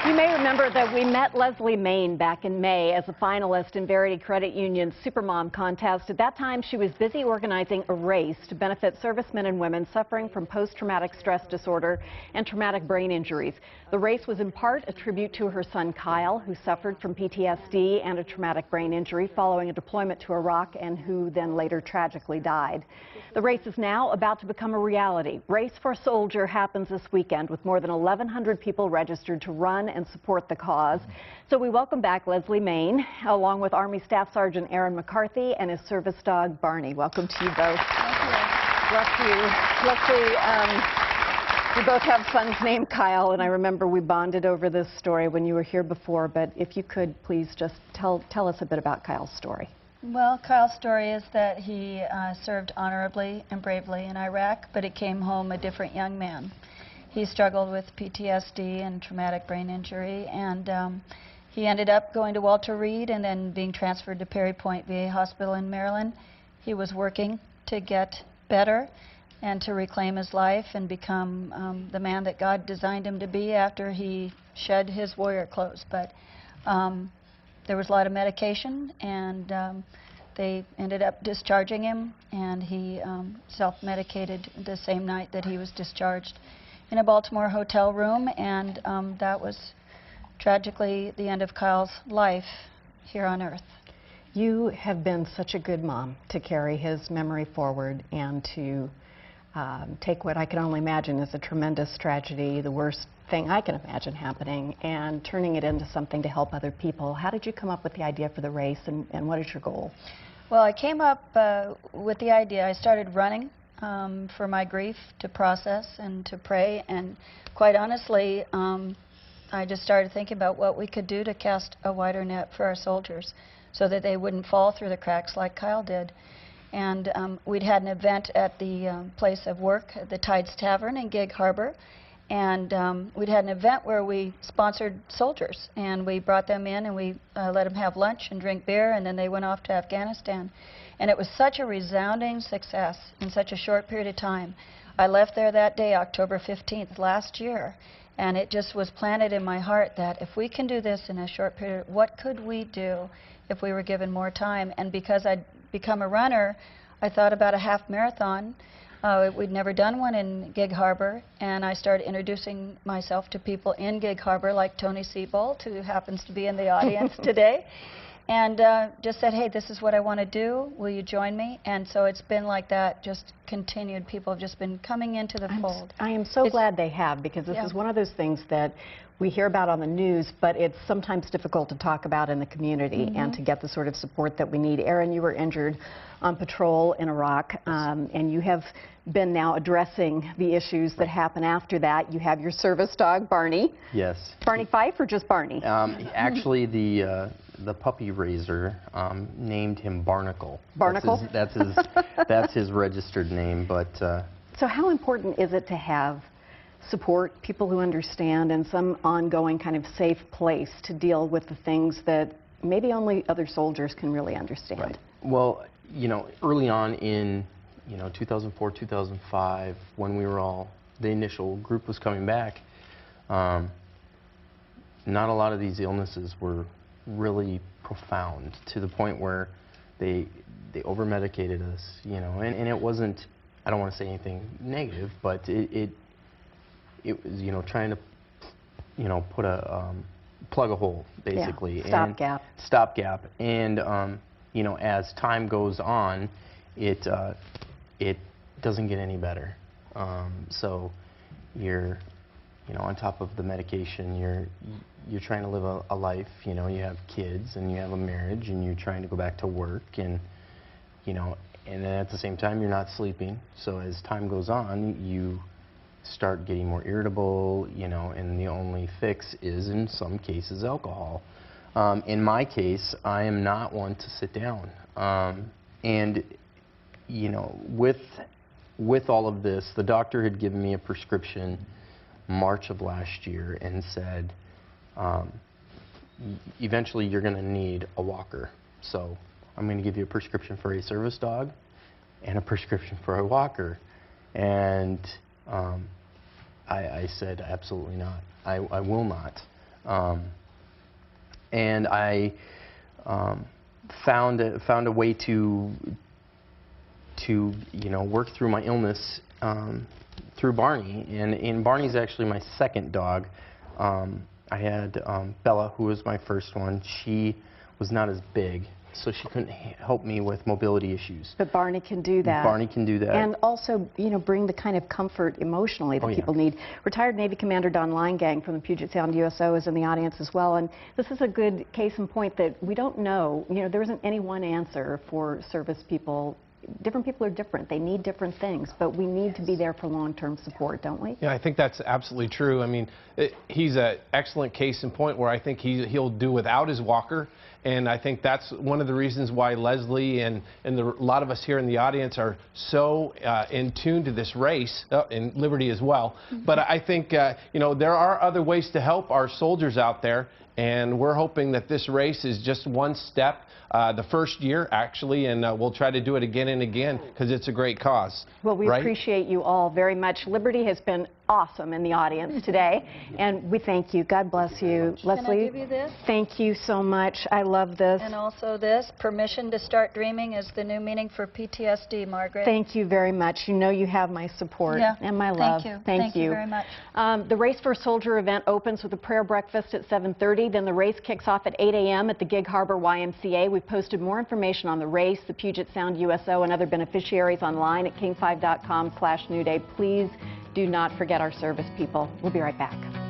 You may remember that we met Leslie Mayne back in May as a finalist in Verity Credit Union's Supermom contest. At that time, she was busy organizing a race to benefit servicemen and women suffering from post-traumatic stress disorder and traumatic brain injuries. The race was in part a tribute to her son Kyle, who suffered from PTSD and a traumatic brain injury following a deployment to Iraq and who then later tragically died. The race is now about to become a reality. Race for a Soldier happens this weekend with more than 1,100 people registered to run and support the cause. So we welcome back Leslie Mayne, along with Army Staff Sergeant Aaron McCarthy and his service dog Barney. Welcome to you both. Thank you. Bless you. Leslie, we both have sons named Kyle, and I remember we bonded over this story when you were here before, but if you could please just tell us a bit about Kyle's story. Well, Kyle's story is that he served honorably and bravely in Iraq, but he came home a different young man. He struggled with PTSD and traumatic brain injury, and he ended up going to Walter Reed and then being transferred to Perry Point VA Hospital in Maryland. He was working to get better and to reclaim his life and become the man that God designed him to be after he shed his warrior clothes. But there was a lot of medication, and they ended up discharging him, and he self-medicated the same night that he was discharged in a Baltimore hotel room, and that was tragically the end of Kyle's life here on Earth. You have been such a good mom to carry his memory forward and to take what I can only imagine is a tremendous tragedy, the worst thing I can imagine happening, and turning it into something to help other people. How did you come up with the idea for the race, and what is your goal? Well, I came up with the idea. I started running for my grief, to process and to pray, and quite honestly, I just started thinking about what we could do to cast a wider net for our soldiers so that they wouldn't fall through the cracks like Kyle did. And we'd had an event at the place of work, the Tides Tavern in Gig Harbor, and we'd had an event where we sponsored soldiers, and we brought them in and we let them have lunch and drink beer, and then they went off to Afghanistan. And it was such a resounding success in such a short period of time. I left there that day, October 15th last year, and it just was planted in my heart that if we can do this in a short period, what could we do if we were given more time? And because I'd become a runner, I thought about a half marathon. We'd never done one in Gig Harbor, and I started introducing myself to people in Gig Harbor, like Tony Seabolt, who happens to be in the audience today, and just said, hey, this is what I want to do. Will you join me? And so it's been like that, just continued. People have just been coming into the fold. I am so glad they have, because this is one of those things that we hear about on the news, but it's sometimes difficult to talk about in the community and to get the sort of support that we need. Aaron, you were injured on patrol in Iraq, and you have been now addressing the issues that happen after that. You have your service dog, Barney. Yes. Barney Fife or just Barney? Actually, the puppy raiser named him Barnacle. Barnacle? That's his registered name, but... So how important is it to have support, people who understand, and some ongoing kind of safe place to deal with the things that maybe only other soldiers can really understand? Right. Well, you know, early on in, 2004, 2005, when we were all, the initial group was coming back, not a lot of these illnesses were really profound to the point where they over-medicated us, and it wasn't, I don't want to say anything negative, but it was, trying to, put a, plug a hole, basically. Yeah, stopgap. Stopgap. And, as time goes on, it doesn't get any better. So you're, on top of the medication, you're trying to live a life, you have kids and you have a marriage and you're trying to go back to work, and, and then at the same time you're not sleeping. So as time goes on, you start getting more irritable, and the only fix is, in some cases, alcohol. In my case, I am not one to sit down. And, with all of this, the doctor had given me a prescription March of last year and said, eventually you're going to need a walker. So I'm going to give you a prescription for a service dog and a prescription for a walker. And I said, absolutely not. I will not. And I found a way to work through my illness through Barney. And Barney's actually my second dog. I had Bella, who was my first one. She was not as big, so she couldn't help me with mobility issues. But Barney can do that. Barney can do that. And also, bring the kind of comfort emotionally that people need. Retired Navy Commander Don Linegang from the Puget Sound USO is in the audience as well. And this is a good case in point that we don't know. There isn't any one answer for service people. Different people are different. They need different things, but we need to be there for long-term support, don't we? Yeah, I think that's absolutely true. I mean, he's an excellent case in point where I think he'll do without his walker, and I think that's one of the reasons why Leslie and a lot of us here in the audience are so in tune to this race, and Liberty as well. But I think, there are other ways to help our soldiers out there, and we're hoping that this race is just one step. The first year, actually, and we'll try to do it again and again because it's a great cause. Well, we appreciate you all very much. Liberty has been awesome in the audience today, and we thank you. God bless you. Leslie, can I give you this? Thank you so much. I love this. And also this, permission to start dreaming is the new meaning for PTSD, Margaret. Thank you very much. You know you have my support and my love. Thank you. Thank you very much. The Race for a Soldier event opens with a prayer breakfast at 7:30. Then the race kicks off at 8 a.m. at the Gig Harbor YMCA. We've posted more information on the race, the Puget Sound USO, and other beneficiaries online at king5.com/newday. Please do not forget our service people. We'll be right back.